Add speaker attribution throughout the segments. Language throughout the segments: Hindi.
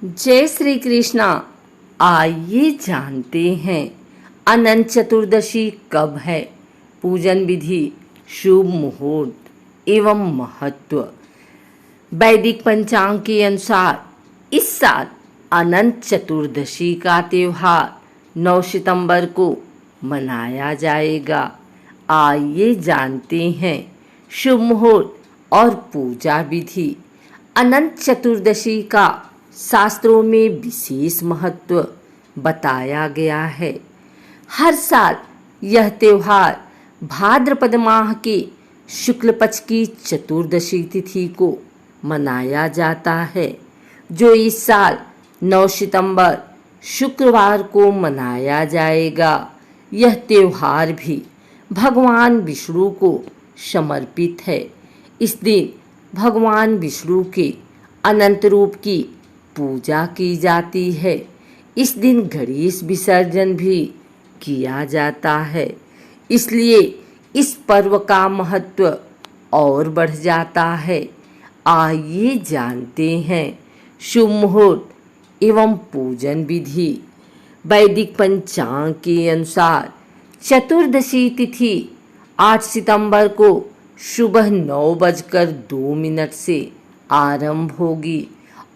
Speaker 1: जय श्री कृष्णा। आइए जानते हैं अनंत चतुर्दशी कब है, पूजन विधि, शुभ मुहूर्त एवं महत्व। वैदिक पंचांग के अनुसार इस साल अनंत चतुर्दशी का त्योहार 9 सितंबर को मनाया जाएगा। आइए जानते हैं शुभ मुहूर्त और पूजा विधि। अनंत चतुर्दशी का शास्त्रों में विशेष महत्व बताया गया है। हर साल यह त्योहार भाद्रपद माह के शुक्ल पक्ष की चतुर्दशी तिथि को मनाया जाता है, जो इस साल 9 सितंबर शुक्रवार को मनाया जाएगा। यह त्योहार भी भगवान विष्णु को समर्पित है। इस दिन भगवान विष्णु के अनंत रूप की पूजा की जाती है। इस दिन गणेश विसर्जन भी किया जाता है, इसलिए इस पर्व का महत्व और बढ़ जाता है। आइए जानते हैं शुभ मुहूर्त एवं पूजन विधि। वैदिक पंचांग के अनुसार चतुर्दशी तिथि 8 सितंबर को सुबह 9:02 से आरंभ होगी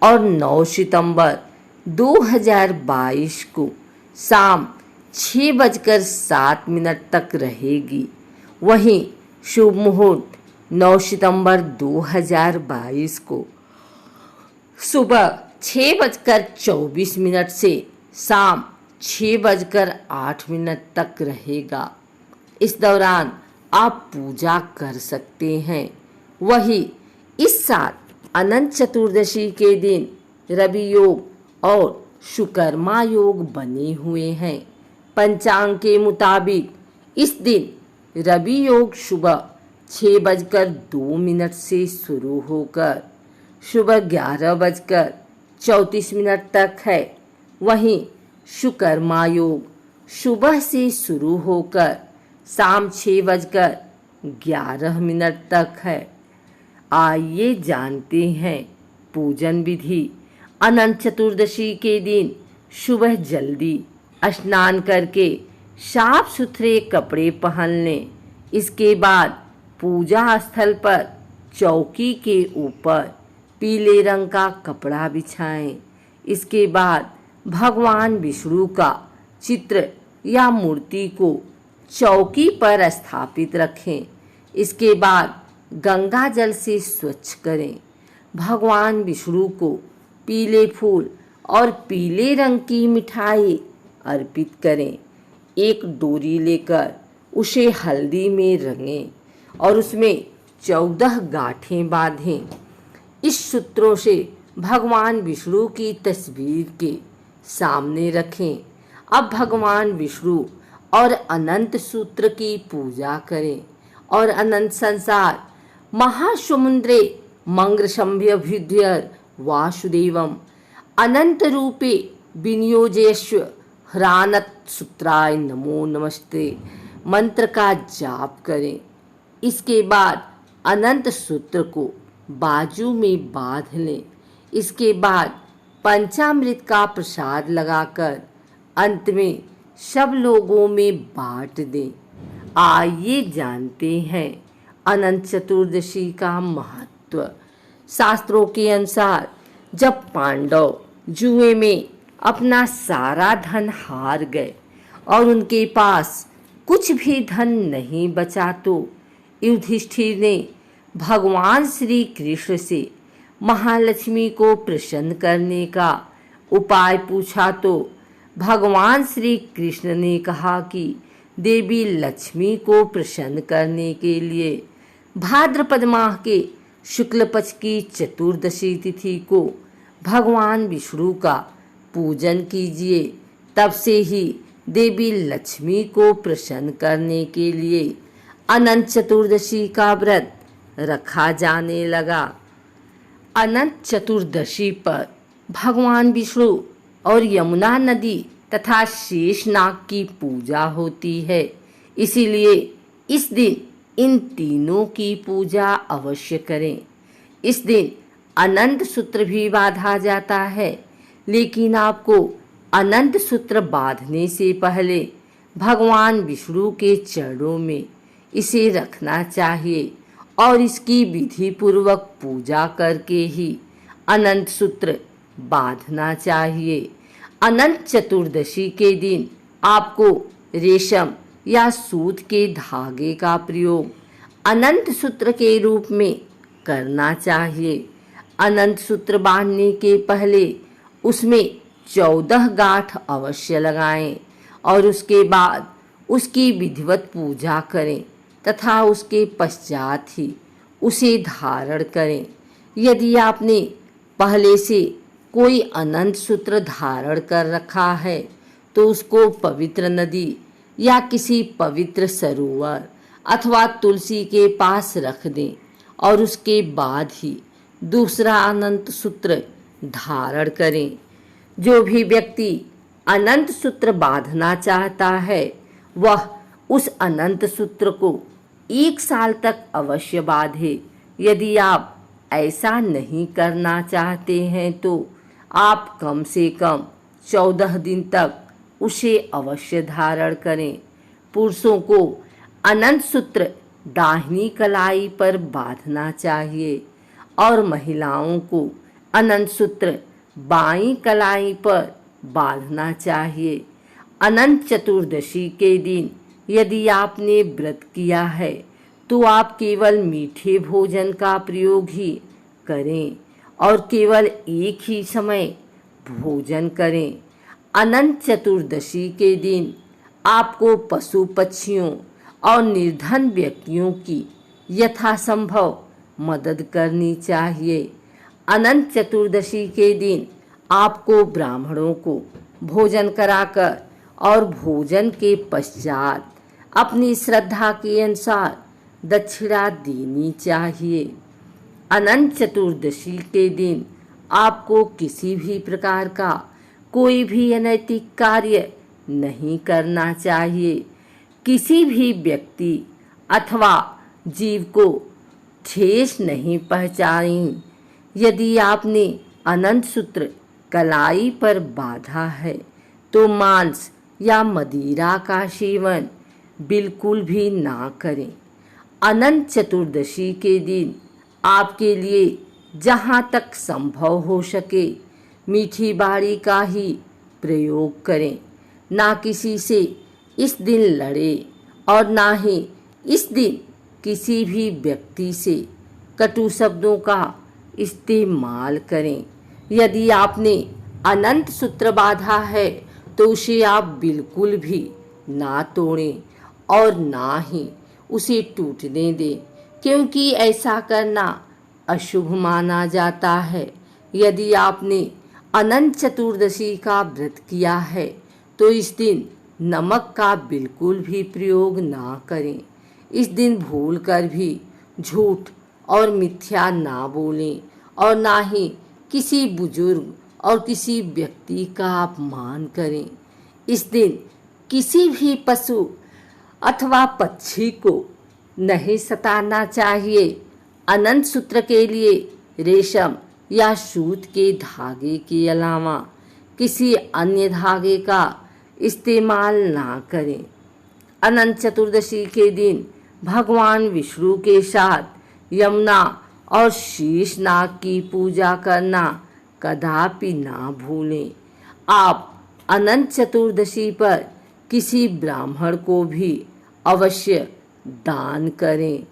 Speaker 1: और 9 सितंबर 2022 को शाम 6:07 तक रहेगी। वहीं शुभ मुहूर्त 9 सितंबर 2022 को सुबह 6:24 से शाम 6:08 तक रहेगा। इस दौरान आप पूजा कर सकते हैं। वहीं इस साल अनंत चतुर्दशी के दिन रवि योग और शुकर्मा योग बने हुए हैं। पंचांग के मुताबिक इस दिन रवि योग सुबह 6:02 से शुरू होकर सुबह 11:34 तक है। वहीं शुकर्मा योग सुबह से शुरू होकर शाम 6:11 तक है। आइए जानते हैं पूजन विधि। अनंत चतुर्दशी के दिन सुबह जल्दी स्नान करके साफ सुथरे कपड़े पहन लें। इसके बाद पूजा स्थल पर चौकी के ऊपर पीले रंग का कपड़ा बिछाएं। इसके बाद भगवान विष्णु का चित्र या मूर्ति को चौकी पर स्थापित रखें। इसके बाद गंगा जल से स्वच्छ करें। भगवान विष्णु को पीले फूल और पीले रंग की मिठाई अर्पित करें। एक डोरी लेकर उसे हल्दी में रंगें और उसमें 14 गांठें बांधें। इस सूत्रों से भगवान विष्णु की तस्वीर के सामने रखें। अब भगवान विष्णु और अनंत सूत्र की पूजा करें और अनंत संसार महासमुद्रे मंग्रशम्भ्यभ्युद्य वासुदेवम अनंत रूपे विनियोजयस्व ह्रानत सूत्राय नमो नमस्ते मंत्र का जाप करें। इसके बाद अनंत सूत्र को बाजू में बांध लें। इसके बाद पंचामृत का प्रसाद लगाकर अंत में सब लोगों में बांट दें। आइए जानते हैं अनंत चतुर्दशी का महत्व। शास्त्रों के अनुसार जब पांडव जुए में अपना सारा धन हार गए और उनके पास कुछ भी धन नहीं बचा, तो युधिष्ठिर ने भगवान श्री कृष्ण से महालक्ष्मी को प्रसन्न करने का उपाय पूछा। तो भगवान श्री कृष्ण ने कहा कि देवी लक्ष्मी को प्रसन्न करने के लिए भाद्रपद माह के शुक्ल पक्ष की चतुर्दशी तिथि को भगवान विष्णु का पूजन कीजिए। तब से ही देवी लक्ष्मी को प्रसन्न करने के लिए अनंत चतुर्दशी का व्रत रखा जाने लगा। अनंत चतुर्दशी पर भगवान विष्णु और यमुना नदी तथा शेषनाग की पूजा होती है, इसीलिए इस दिन इन तीनों की पूजा अवश्य करें। इस दिन अनंत सूत्र भी बांधा जाता है। लेकिन आपको अनंत सूत्र बांधने से पहले भगवान विष्णु के चरणों में इसे रखना चाहिए और इसकी विधि पूर्वक पूजा करके ही अनंत सूत्र बांधना चाहिए। अनंत चतुर्दशी के दिन आपको रेशम या सूत के धागे का प्रयोग अनंत सूत्र के रूप में करना चाहिए। अनंत सूत्र बांधने के पहले उसमें 14 गांठ अवश्य लगाएं और उसके बाद उसकी विधिवत पूजा करें तथा उसके पश्चात ही उसे धारण करें। यदि आपने पहले से कोई अनंत सूत्र धारण कर रखा है तो उसको पवित्र नदी या किसी पवित्र सरोवर अथवा तुलसी के पास रख दें और उसके बाद ही दूसरा अनंत सूत्र धारण करें। जो भी व्यक्ति अनंत सूत्र बांधना चाहता है वह उस अनंत सूत्र को 1 साल तक अवश्य बांधे। यदि आप ऐसा नहीं करना चाहते हैं तो आप कम से कम 14 दिन तक उसे अवश्य धारण करें। पुरुषों को अनंत सूत्र दाहिनी कलाई पर बांधना चाहिए और महिलाओं को अनंत सूत्र बाईं कलाई पर बांधना चाहिए। अनंत चतुर्दशी के दिन यदि आपने व्रत किया है तो आप केवल मीठे भोजन का प्रयोग ही करें और केवल एक ही समय भोजन करें। अनंत चतुर्दशी के दिन आपको पशु पक्षियों और निर्धन व्यक्तियों की यथासंभव मदद करनी चाहिए। अनंत चतुर्दशी के दिन आपको ब्राह्मणों को भोजन कराकर और भोजन के पश्चात अपनी श्रद्धा के अनुसार दक्षिणा देनी चाहिए। अनंत चतुर्दशी के दिन आपको किसी भी प्रकार का कोई भी अनैतिक कार्य नहीं करना चाहिए। किसी भी व्यक्ति अथवा जीव को ठेस नहीं पहुंचाएं। यदि आपने अनंत सूत्र कलाई पर बांधा है तो मांस या मदिरा का सेवन बिल्कुल भी ना करें। अनंत चतुर्दशी के दिन आपके लिए जहाँ तक संभव हो सके मीठी बाड़ी का ही प्रयोग करें। ना किसी से इस दिन लड़े और ना ही इस दिन किसी भी व्यक्ति से कटु शब्दों का इस्तेमाल करें। यदि आपने अनंत सूत्र बांधा है तो उसे आप बिल्कुल भी ना तोड़ें और ना ही उसे टूटने दें, क्योंकि ऐसा करना अशुभ माना जाता है। यदि आपने अनंत चतुर्दशी का व्रत किया है तो इस दिन नमक का बिल्कुल भी प्रयोग ना करें। इस दिन भूल कर भी झूठ और मिथ्या ना बोलें और ना ही किसी बुजुर्ग और किसी व्यक्ति का अपमान करें। इस दिन किसी भी पशु अथवा पक्षी को नहीं सताना चाहिए। अनंत सूत्र के लिए रेशम या सूत के धागे के अलावा किसी अन्य धागे का इस्तेमाल ना करें। अनंत चतुर्दशी के दिन भगवान विष्णु के साथ यमुना और शेषनाग की पूजा करना कदापि ना भूलें। आप अनंत चतुर्दशी पर किसी ब्राह्मण को भी अवश्य दान करें।